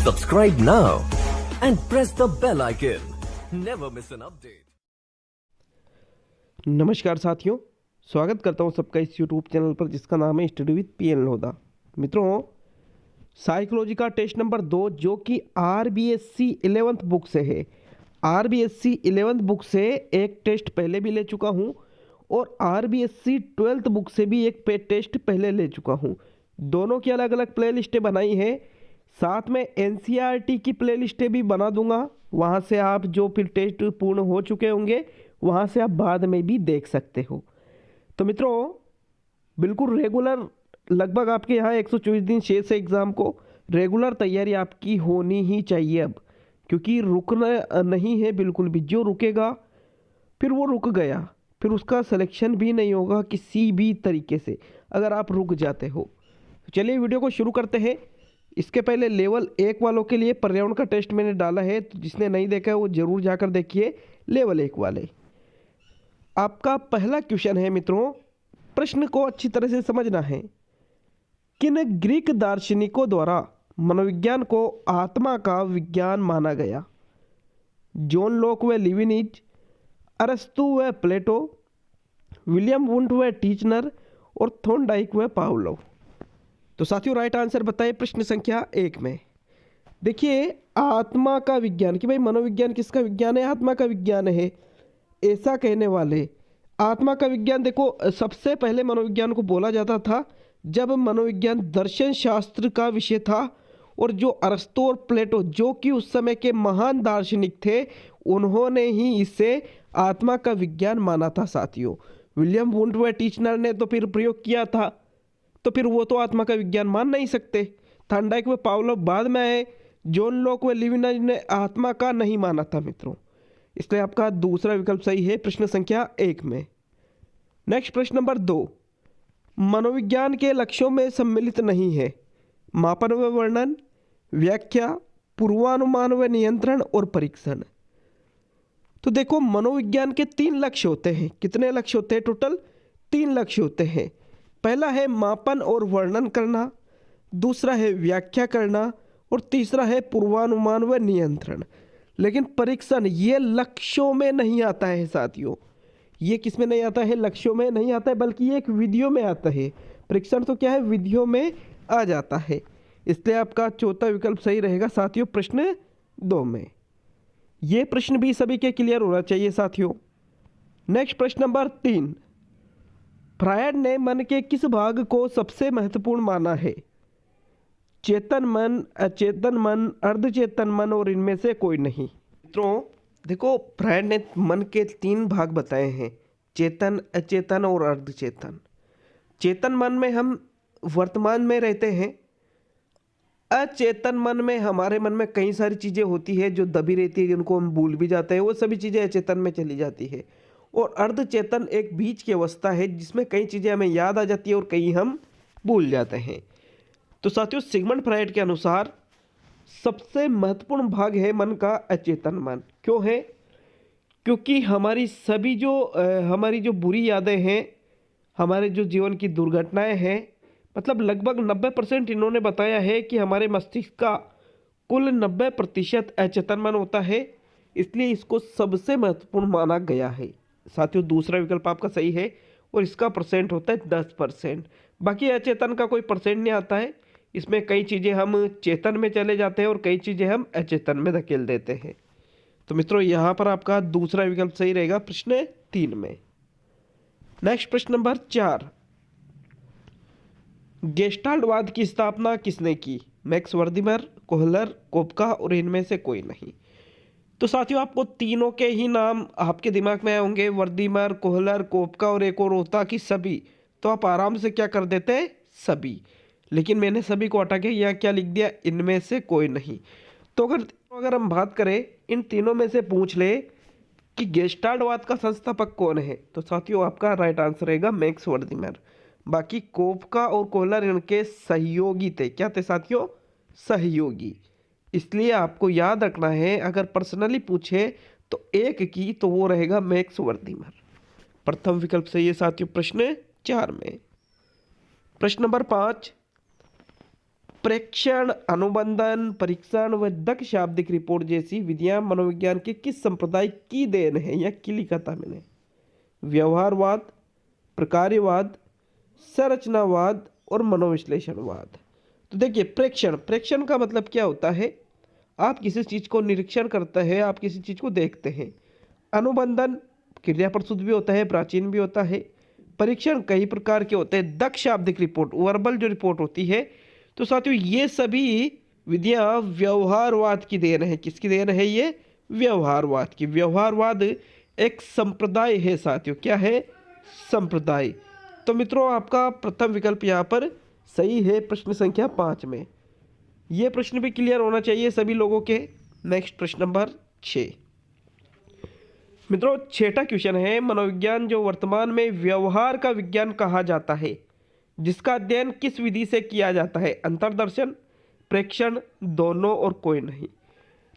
Subscribe now and press the bell icon. Never miss an update. नमस्कार साथियों, स्वागत करता हूं सबका इस YouTube चैनल पर जिसका नाम है स्टडी विद PL लोधा। मित्रों, साइकोलॉजी का टेस्ट नंबर 2 जो कि RBSc 11th बुक से है। RBSc 11th बुक से एक टेस्ट पहले भी ले चुका हूं और RBSc 12th बुक से भी एक टेस्ट पहले ले चुका हूं। दोनों की अलग अलग प्ले लिस्टें बनाई हैं, साथ में NCERT की प्ले लिस्टें भी बना दूंगा। वहां से आप जो फिर टेस्ट पूर्ण हो चुके होंगे वहाँ से आप बाद में भी देख सकते हो। तो मित्रों, बिल्कुल रेगुलर, लगभग आपके यहाँ 124 दिन शेष है एग्ज़ाम को। रेगुलर तैयारी आपकी होनी ही चाहिए अब, क्योंकि रुकना नहीं है बिल्कुल भी। जो रुकेगा फिर वो रुक गया, फिर उसका सिलेक्शन भी नहीं होगा किसी भी तरीके से अगर आप रुक जाते हो। चलिए वीडियो को शुरू करते हैं। इसके पहले लेवल 1 वालों के लिए पर्यावरण का टेस्ट मैंने डाला है, तो जिसने नहीं देखा है वो ज़रूर जाकर देखिए लेवल 1 वाले। आपका पहला क्वेश्चन है मित्रों, प्रश्न को अच्छी तरह से समझना है। किन ग्रीक दार्शनिकों द्वारा मनोविज्ञान को आत्मा का विज्ञान माना गया? जॉन लॉक व लिविनिज, अरस्तु व प्लेटो, विलियम वुंट व टीचनर और थॉर्नडाइक व पावलोव। तो साथियों, राइट आंसर बताइए प्रश्न संख्या 1 में। देखिए, आत्मा का विज्ञान कि भाई मनोविज्ञान किसका विज्ञान है? आत्मा का विज्ञान है, ऐसा कहने वाले। आत्मा का विज्ञान, देखो, सबसे पहले मनोविज्ञान को बोला जाता था जब मनोविज्ञान दर्शन शास्त्र का विषय था, और जो अरस्तु और प्लेटो जो कि उस समय के महान दार्शनिक थे, उन्होंने ही इसे आत्मा का विज्ञान माना था साथियों। विलियम वुंट व टीचनर ने तो फिर प्रयोग किया था, तो फिर वो तो आत्मा का विज्ञान मान नहीं सकते। थॉर्नडाइक व पावलोव बाद में आए। जॉन लॉक व लिविनिज ने आत्मा का नहीं माना था मित्रों, इसलिए आपका दूसरा विकल्प सही है प्रश्न संख्या 1 में। नेक्स्ट प्रश्न नंबर 2, मनोविज्ञान के लक्ष्यों में सम्मिलित नहीं है मापन व वर्णन, व्याख्या, पूर्वानुमान व नियंत्रण और परीक्षण। तो देखो, मनोविज्ञान के 3 लक्ष्य होते हैं। कितने लक्ष्य होते हैं? टोटल 3 लक्ष्य होते हैं। पहला है मापन और वर्णन करना, दूसरा है व्याख्या करना और तीसरा है पूर्वानुमान व नियंत्रण। लेकिन परीक्षण ये लक्ष्यों में नहीं आता है साथियों। ये किस में नहीं आता है? लक्ष्यों में नहीं आता है, बल्कि ये एक विधियों में आता है। परीक्षण तो क्या है? विधियों में आ जाता है। इसलिए आपका चौथा विकल्प सही रहेगा साथियों प्रश्न 2 में। ये प्रश्न भी सभी के क्लियर होना चाहिए साथियों। नेक्स्ट प्रश्न नंबर 3, फ्रायड ने मन के किस भाग को सबसे महत्वपूर्ण माना है? चेतन मन, अचेतन मन, अर्धचेतन मन और इनमें से कोई नहीं। मित्रों देखो, फ्रायड ने मन के 3 भाग बताए हैं, चेतन, अचेतन और अर्धचेतन। चेतन मन में हम वर्तमान में रहते हैं। अचेतन मन में हमारे मन में कई सारी चीज़ें होती है जो दबी रहती है, जिनको हम भूल भी जाते हैं, वो सभी चीज़ें अचेतन में चली जाती है। और अर्धचेतन एक बीच की अवस्था है जिसमें कई चीज़ें हमें याद आ जाती है और कई हम भूल जाते हैं। तो साथियों, सिगमंड फ्रायड के अनुसार सबसे महत्वपूर्ण भाग है मन का अचेतन मन। क्यों है? क्योंकि हमारी सभी जो हमारी जो बुरी यादें हैं, हमारे जो जीवन की दुर्घटनाएं हैं, मतलब लगभग 90% इन्होंने बताया है कि हमारे मस्तिष्क का कुल 90% अचेतन मन होता है, इसलिए इसको सबसे महत्वपूर्ण माना गया है साथियों। दूसरा विकल्प आपका सही है और इसका परसेंट होता है 10%। बाकी अचेतन का कोई परसेंट नहीं आता है। इसमें कई चीज़ें हम चेतन में चले जाते हैं और कई चीज़ें हम अचेतन में धकेल देते हैं। तो मित्रों, यहाँ पर आपका दूसरा विकल्प सही रहेगा प्रश्न 3 में। नेक्स्ट प्रश्न नंबर 4, गेस्टाल्टवाद की स्थापना किसने की? मैक्स वर्दिमर, कोहलर, कोपका और इनमें से कोई नहीं। तो साथियों, आपको तीनों के ही नाम आपके दिमाग में होंगे, वर्दिमर, कोहलर, कोपका और एक और होता कि सभी। तो आप आराम से क्या कर देते हैं? सभी। लेकिन मैंने सभी को हटा के यहाँ क्या लिख दिया? इनमें से कोई नहीं। तो अगर हम बात करें, इन तीनों में से पूछ ले कि गेस्टाल्टवाद का संस्थापक कौन है, तो साथियों आपका राइट आंसर रहेगा मैक्स वर्दिमर। बाकी कोपका और कोहलर इनके सहयोगी थे। क्या थे साथियों? सहयोगी। इसलिए आपको याद रखना है, अगर पर्सनली पूछे तो एक की, तो वो रहेगा मैक्स वर्दिमर। प्रथम विकल्प सही है साथियों प्रश्न 4 में। प्रश्न नंबर 5, प्रेक्षण, अनुबंधन, परीक्षण व दक्ष शाब्दिक रिपोर्ट जैसी विधियां मनोविज्ञान के किस संप्रदाय की देन है या की लिखा था मैंने? व्यवहारवाद, प्रकार्यवाद, संरचनावाद और मनोविश्लेषणवाद। तो देखिए, प्रेक्षण, प्रेक्षण का मतलब क्या होता है? आप किसी चीज को निरीक्षण करते हैं, आप किसी चीज को देखते हैं। अनुबंधन क्रिया प्रस्तुत भी होता है, प्राचीन भी होता है। परीक्षण कई प्रकार के होते हैं। दक्ष शाब्दिक रिपोर्ट, वर्बल जो रिपोर्ट होती है। तो साथियों, ये सभी विधियां व्यवहारवाद की देन है। किसकी देन है ये? व्यवहारवाद की। व्यवहारवाद एक संप्रदाय है साथियों। क्या है? संप्रदाय। तो मित्रों, आपका प्रथम विकल्प यहाँ पर सही है प्रश्न संख्या 5 में। ये प्रश्न भी क्लियर होना चाहिए सभी लोगों के। नेक्स्ट प्रश्न नंबर 6। मित्रों, छठा क्वेश्चन है, मनोविज्ञान जो वर्तमान में व्यवहार का विज्ञान कहा जाता है, जिसका अध्ययन किस विधि से किया जाता है? अंतर्दर्शन, प्रेक्षण, दोनों और कोई नहीं।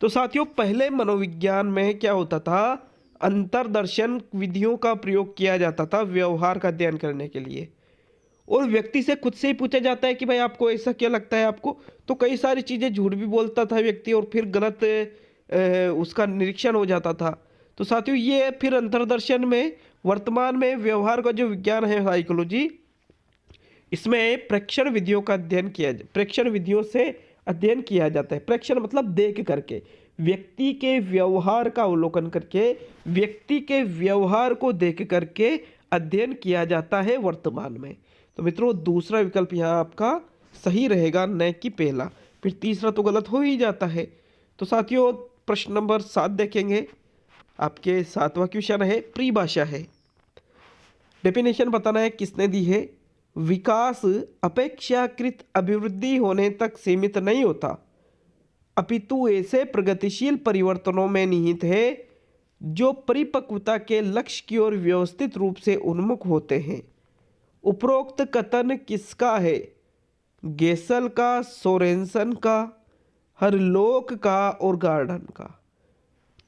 तो साथियों, पहले मनोविज्ञान में क्या होता था? अंतर्दर्शन विधियों का प्रयोग किया जाता था व्यवहार का अध्ययन करने के लिए। और व्यक्ति से खुद से ही पूछा जाता है कि भाई आपको ऐसा क्या लगता है आपको? तो कई सारी चीज़ें झूठ भी बोलता था व्यक्ति और फिर गलत उसका निरीक्षण हो जाता था। तो साथियों, ये फिर अंतर्दर्शन में वर्तमान में व्यवहार का जो विज्ञान है साइकोलॉजी, इसमें प्रेक्षण विधियों का अध्ययन किया, प्रेक्षण विधियों से अध्ययन किया जाता है। प्रेक्षण मतलब देख करके, व्यक्ति के व्यवहार का अवलोकन करके, व्यक्ति के व्यवहार को देख करके अध्ययन किया जाता है वर्तमान में। तो मित्रों, दूसरा विकल्प यहाँ आपका सही रहेगा, न कि पहला। फिर तीसरा तो गलत हो ही जाता है। तो साथियों, प्रश्न नंबर 7 देखेंगे। आपके 7वां क्वेश्चन है, परिभाषा है। डेफिनेशन बताना है किसने दी है। विकास अपेक्षाकृत अभिवृद्धि होने तक सीमित नहीं होता, अपितु ऐसे प्रगतिशील परिवर्तनों में निहित है जो परिपक्वता के लक्ष्य की ओर व्यवस्थित रूप से उन्मुख होते हैं। उपरोक्त कथन किसका है? गेसल का, सोरेनसन का, हरलोक का और गार्डन का।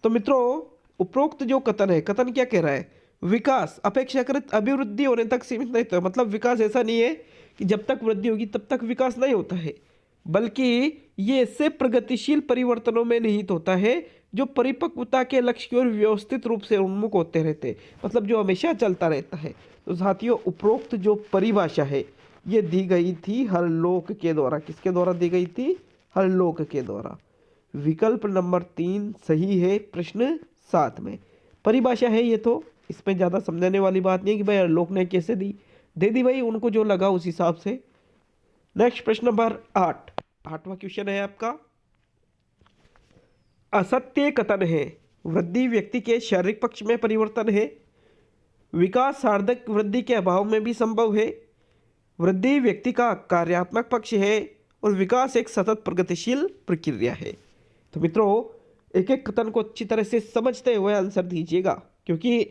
तो मित्रों, उपरोक्त जो कथन है, कथन क्या कह रहा है? विकास अपेक्षाकृत अभिवृद्धि होने तक सीमित नहीं होता। मतलब विकास ऐसा नहीं है कि जब तक वृद्धि होगी तब तक विकास नहीं होता है, बल्कि ये ऐसे प्रगतिशील परिवर्तनों में निहित होता है जो परिपक्वता के लक्ष्य की ओर व्यवस्थित रूप से उन्मुख होते रहते हैं। मतलब जो हमेशा चलता रहता है। तो साथियों, उपरोक्त जो परिभाषा है ये दी गई थी हरलोक के द्वारा। किसके द्वारा दी गई थी? हरलोक के द्वारा। विकल्प नंबर 3 सही है प्रश्न 7 में। परिभाषा है ये, तो इसमें ज़्यादा समझाने वाली बात नहीं है कि भाई हरलोक ने कैसे दी, दे दी भाई, उनको जो लगा उस हिसाब से। नेक्स्ट प्रश्न नंबर 8, 8वां क्वेश्चन है आपका। असत्य कथन है, वृद्धि व्यक्ति के शारीरिक पक्ष में परिवर्तन है, विकास सार्थक वृद्धि के अभाव में भी संभव है, वृद्धि व्यक्ति का कार्यात्मक पक्ष है और विकास एक सतत प्रगतिशील प्रक्रिया है। तो मित्रों, एक एक कथन को अच्छी तरह से समझते हुए आंसर दीजिएगा, क्योंकि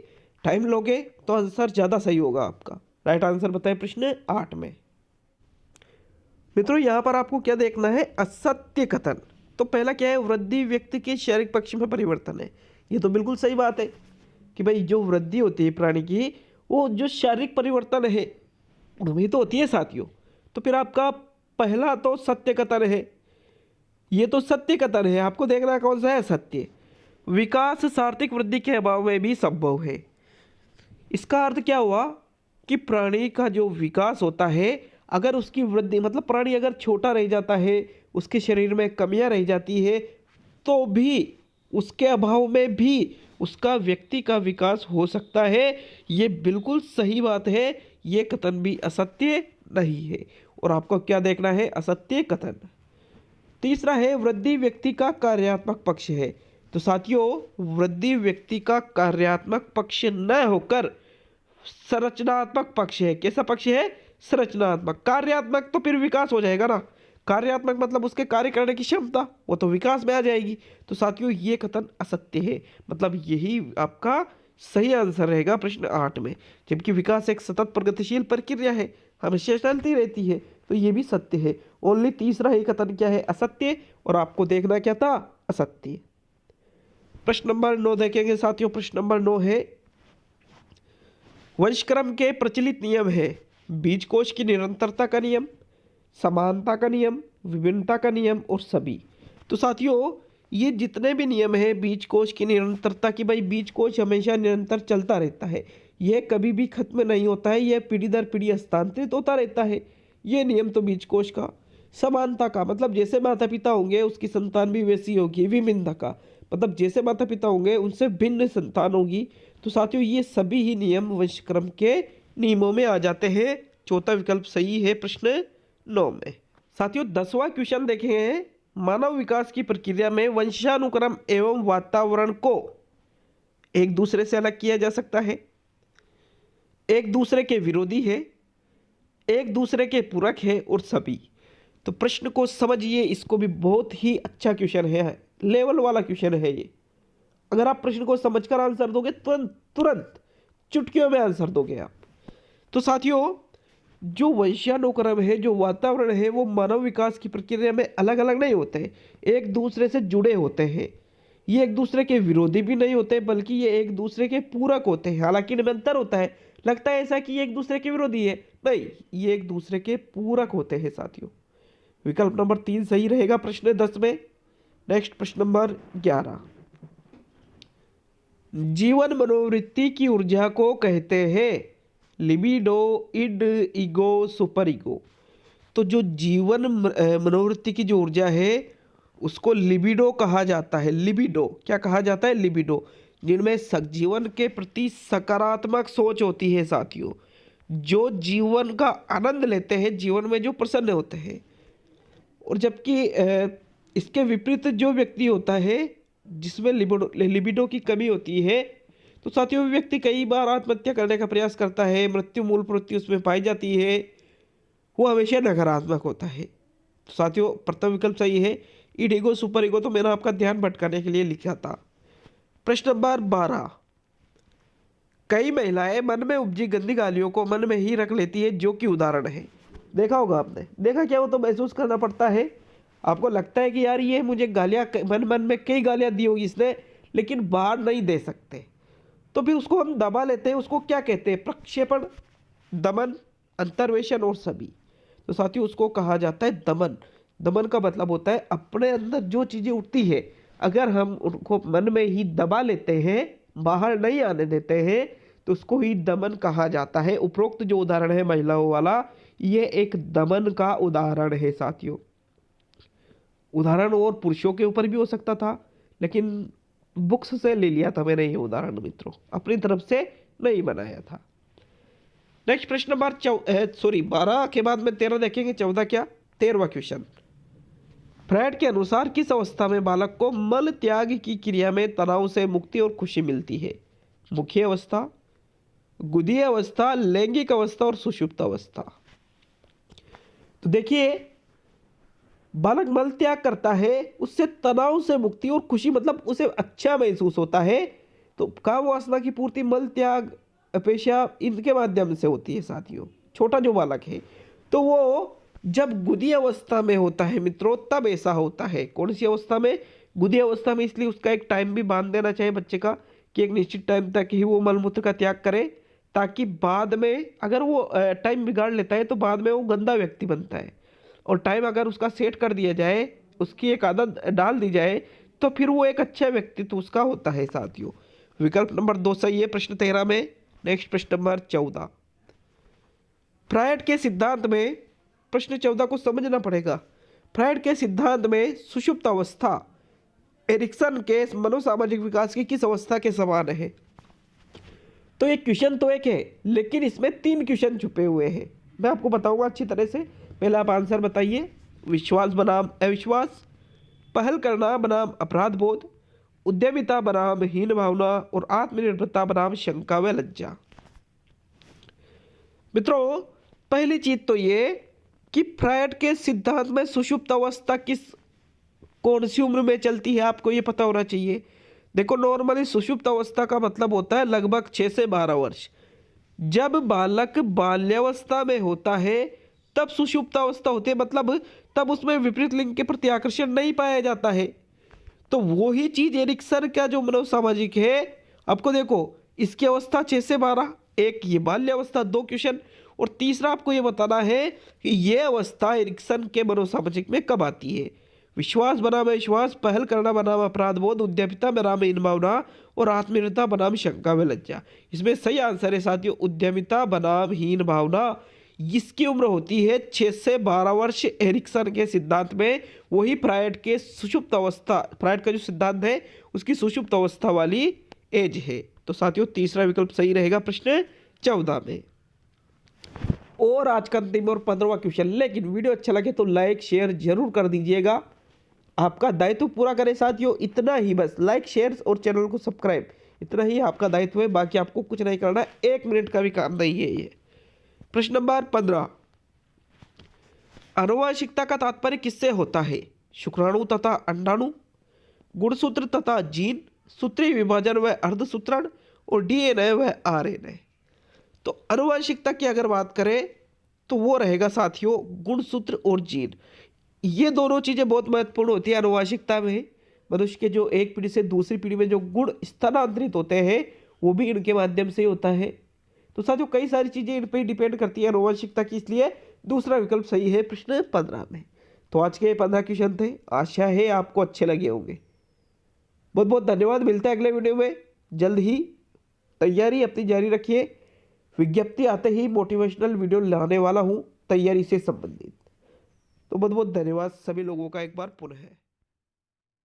टाइम लोगे तो आंसर ज़्यादा सही होगा आपका। राइट आंसर बताएं प्रश्न 8 में। मित्रों, यहाँ पर आपको क्या देखना है? असत्य कथन। तो पहला क्या है? वृद्धि व्यक्ति के शारीरिक पक्ष में परिवर्तन है। ये तो बिल्कुल सही बात है कि भाई जो वृद्धि होती है प्राणी की, वो जो शारीरिक परिवर्तन है वही तो होती है साथियों। तो फिर आपका पहला तो सत्य कथन है, ये तो सत्य कथन है। आपको देखना कौन सा है? सत्य। विकास सार्थक वृद्धि के अभाव में भी संभव है। इसका अर्थ क्या हुआ कि प्राणी का जो विकास होता है, अगर उसकी वृद्धि मतलब प्राणी अगर छोटा रह जाता है, उसके शरीर में कमियां रह जाती है, तो भी उसके अभाव में भी उसका व्यक्ति का विकास हो सकता है। ये बिल्कुल सही बात है, ये कथन भी असत्य नहीं है। और आपको क्या देखना है? असत्य कथन। तीसरा है, वृद्धि व्यक्ति का कार्यात्मक पक्ष है। तो साथियों, वृद्धि व्यक्ति का कार्यात्मक पक्ष न होकर संरचनात्मक पक्ष है। कैसा पक्ष है? संरचनात्मक। कार्यात्मक तो फिर विकास हो जाएगा ना। कार्यात्मक मतलब उसके कार्य करने की क्षमता, वो तो विकास में आ जाएगी। तो साथियों, ये कथन असत्य है। मतलब यही आपका सही आंसर रहेगा प्रश्न 8 में। जबकि विकास एक सतत प्रगतिशील प्रक्रिया है, हमेशा चलती रहती है, तो ये भी सत्य है। ओनली तीसरा ही कथन क्या है? असत्य। और आपको देखना क्या था? असत्य। प्रश्न नंबर 9 देखेंगे साथियों। प्रश्न नंबर 9 है, वंशक्रम के प्रचलित नियम है बीजकोश की निरंतरता का नियम, समानता का नियम, विभिन्नता का नियम और सभी। तो साथियों ये जितने भी नियम हैं बीज कोश की निरंतरता की, भाई बीज कोश हमेशा निरंतर चलता रहता है, यह कभी भी खत्म नहीं होता है, यह पीढ़ी दर पीढ़ी हस्तांतरित होता रहता है। ये नियम तो बीज कोश का। समानता का मतलब जैसे माता पिता होंगे उसकी संतान भी वैसी होगी। विभिन्नता का मतलब जैसे माता पिता होंगे उनसे भिन्न संतान होगी। तो साथियों ये सभी ही नियम वंशक्रम के नियमों में आ जाते हैं। चौथा विकल्प सही है प्रश्न 9 में। साथियों 10वां क्वेश्चन देखें, मानव विकास की प्रक्रिया में वंशानुक्रम एवं वातावरण को एक दूसरे से अलग किया जा सकता है, एक दूसरे के विरोधी है, एक दूसरे के पूरक है और सभी। तो प्रश्न को समझिए, इसको भी बहुत ही अच्छा क्वेश्चन है, लेवल वाला क्वेश्चन है ये। अगर आप प्रश्न को समझकर आंसर दोगे तुरंत तुरंत चुटकियों में आंसर दोगे आप। तो साथियों जो वंशानुक्रम है, जो वातावरण है, वो मानव विकास की प्रक्रिया में अलग अलग नहीं होते हैं, एक दूसरे से जुड़े होते हैं। ये एक दूसरे के विरोधी भी नहीं होते बल्कि ये एक दूसरे के पूरक होते हैं। हालांकि इनमें अंतर होता है, लगता है ऐसा कि ये एक दूसरे के विरोधी है, नहीं, ये एक दूसरे के पूरक होते हैं साथियों। विकल्प नंबर 3 सही रहेगा प्रश्न 10 में। नेक्स्ट प्रश्न नंबर 11, जीवन मनोवृत्ति की ऊर्जा को कहते हैं libido, id, ego, super ego. तो जो जीवन मनोवृत्ति की जो ऊर्जा है उसको लिबिडो कहा जाता है। लिबिडो क्या कहा जाता है? लिबिडो, जिनमें जीवन के प्रति सकारात्मक सोच होती है साथियों, जो जीवन का आनंद लेते हैं, जीवन में जो प्रसन्न होते हैं। और जबकि इसके विपरीत जो व्यक्ति होता है जिसमें लिबिडो की कमी होती है, तो साथियों व्यक्ति कई बार आत्महत्या करने का प्रयास करता है, मृत्यु मूल प्रवृत्ति उसमें पाई जाती है, वो हमेशा नकारात्मक होता है। तो साथियों प्रथम विकल्प सही है। ईड, ईगो, सुपर ईगो तो मैंने आपका ध्यान भटकाने के लिए लिखा था। प्रश्न नंबर 12, कई महिलाएं मन में उपजी गंदी गालियों को मन में ही रख लेती है, जो कि उदाहरण है। देखा होगा आपने, देखा क्या? वो तो महसूस करना पड़ता है। आपको लगता है कि यार ये मुझे गालियाँ, मन मन में कई गालियाँ दी होगी इसने, लेकिन बाहर नहीं दे सकते, तो फिर उसको हम दबा लेते हैं। उसको क्या कहते हैं? प्रक्षेपण, दमन, अंतर्वेशन और सभी। तो साथियों उसको कहा जाता है दमन। दमन का मतलब होता है अपने अंदर जो चीज़ें उठती है, अगर हम उनको मन में ही दबा लेते हैं, बाहर नहीं आने देते हैं, तो उसको ही दमन कहा जाता है। उपरोक्त जो उदाहरण है महिलाओं वाला, ये एक दमन का उदाहरण है साथियों। उदाहरण और पुरुषों के ऊपर भी हो सकता था, लेकिन बुक्स से ले लिया था मैंने ये उदाहरण मित्रों, अपनी तरफ से नहीं बनाया था। नेक्स्ट प्रश्न नंबर 12 के बाद में 13 देखेंगे। 14 क्या? 13वां क्वेश्चन, फ्रायड के अनुसार किस अवस्था में बालक को मल त्याग की क्रिया में तनाव से मुक्ति और खुशी मिलती है? मुख्य अवस्था, गुदीय अवस्था, लैंगिक अवस्था और सुषुप्त अवस्था। तो देखिए बालक मल त्याग करता है, उससे तनाव से मुक्ति और खुशी, मतलब उसे अच्छा महसूस होता है। तो काम वासना की पूर्ति मल त्याग, अपेक्षा, इनके माध्यम से होती है साथियों। छोटा जो बालक है तो वो जब गुदी अवस्था में होता है मित्रों, तब ऐसा होता है। कौन सी अवस्था में? गुदी अवस्था में। इसलिए उसका एक टाइम भी बांध देना चाहिए बच्चे का कि एक निश्चित टाइम तक ही वो मलमूत्र का त्याग करे, ताकि बाद में अगर वो टाइम बिगाड़ लेता है तो बाद में वो गंदा व्यक्ति बनता है। और टाइम अगर उसका सेट कर दिया जाए, उसकी एक आदत डाल दी जाए, तो फिर वो एक अच्छा व्यक्तित्व उसका होता है साथियों। विकल्प नंबर 2 सही है प्रश्न 13 में। नेक्स्ट प्रश्न नंबर 14, फ्रायड के सिद्धांत में, प्रश्न 14 को समझना पड़ेगा। फ्रायड के सिद्धांत में सुषुप्त अवस्था एरिक्सन के मनोसामाजिक विकास की किस अवस्था के समान है? तो ये क्वेश्चन तो एक है, लेकिन इसमें 3 क्वेश्चन छुपे हुए हैं। मैं आपको बताऊंगा अच्छी तरह से। पहले आप आंसर बताइए। विश्वास बनाम अविश्वास, पहल करना बनाम अपराध बोध, उद्यमिता बनाम हीन भावना और आत्मनिर्भरता बनाम शंका व लज्जा। मित्रों पहली चीज तो ये कि फ्रायड के सिद्धांत में सुषुप्त अवस्था कौन सी उम्र में चलती है, आपको ये पता होना चाहिए। देखो नॉर्मली सुषुप्त अवस्था का मतलब होता है लगभग 6 से 12 वर्ष। जब बालक बाल्यावस्था में होता है तब सुषुप्त अवस्था होती है, मतलब तब उसमें विपरीत लिंग के प्रति आकर्षण नहीं पाया जाता है। तो वही चीज एरिक्सन का जो मनोसामाजिक है, आपको देखो इसकी अवस्था 6 से 12, एक ये बाल्यावस्था, 2 क्वेश्चन। और तीसरा आपको ये बताना है कि ये अवस्था एरिक्सन के मनोसामाजिक में कब आती है। विश्वास बनाम विश्वास, पहल करना बनाम अपराध बोध, उद्यमिता बनाम हीन भावना और आत्मनिर्भरता बनाम शंका व लज्जा। इसमें सही आंसर है साथियों उद्यमिता बनाम हीन भावना। इसकी उम्र होती है 6 से 12 वर्ष एरिक्सन के सिद्धांत में। वही फ्रायड के सुषुप्त अवस्था, फ्रायड का जो सिद्धांत है उसकी सुषुप्त अवस्था वाली एज है। तो साथियों तीसरा विकल्प सही रहेगा प्रश्न 14 में। और आज का अंतिम और 15वां क्वेश्चन, लेकिन वीडियो अच्छा लगे तो लाइक शेयर जरूर कर दीजिएगा। आपका दायित्व पूरा करें साथियों, इतना ही बस, लाइक शेयर और चैनल को सब्सक्राइब, इतना ही आपका दायित्व है, बाकी आपको कुछ नहीं करना, 1 मिनट का भी काम नहीं है ये। प्रश्न नंबर 15, आनुवंशिकता का तात्पर्य किससे होता है? शुक्राणु तथा अंडाणु, गुणसूत्र तथा जीन, सूत्रीय विभाजन व अर्धसूत्रण और डीएनए व आरएनए। तो आनुवंशिकता की अगर बात करें तो वो रहेगा साथियों गुणसूत्र और जीन। ये दोनों चीज़ें बहुत महत्वपूर्ण होती है आनुवंशिकता में। मनुष्य के जो एक पीढ़ी से दूसरी पीढ़ी में जो गुण स्थानांतरित होते हैं वो भी इनके माध्यम से ही होता है। तो साथियों कई सारी चीज़ें इन पर डिपेंड करती है आनुवंशिकता की, इसलिए दूसरा विकल्प सही है प्रश्न 15 में। तो आज के 15 क्वेश्चन थे, आशा है आपको अच्छे लगे होंगे। बहुत बहुत धन्यवाद, मिलता है अगले वीडियो में जल्द ही। तैयारी अपनी जारी रखिए, विज्ञप्ति आते ही मोटिवेशनल वीडियो लाने वाला हूँ तैयारी से संबंधित। तो बहुत बहुत धन्यवाद सभी लोगों का एक बार पुनः।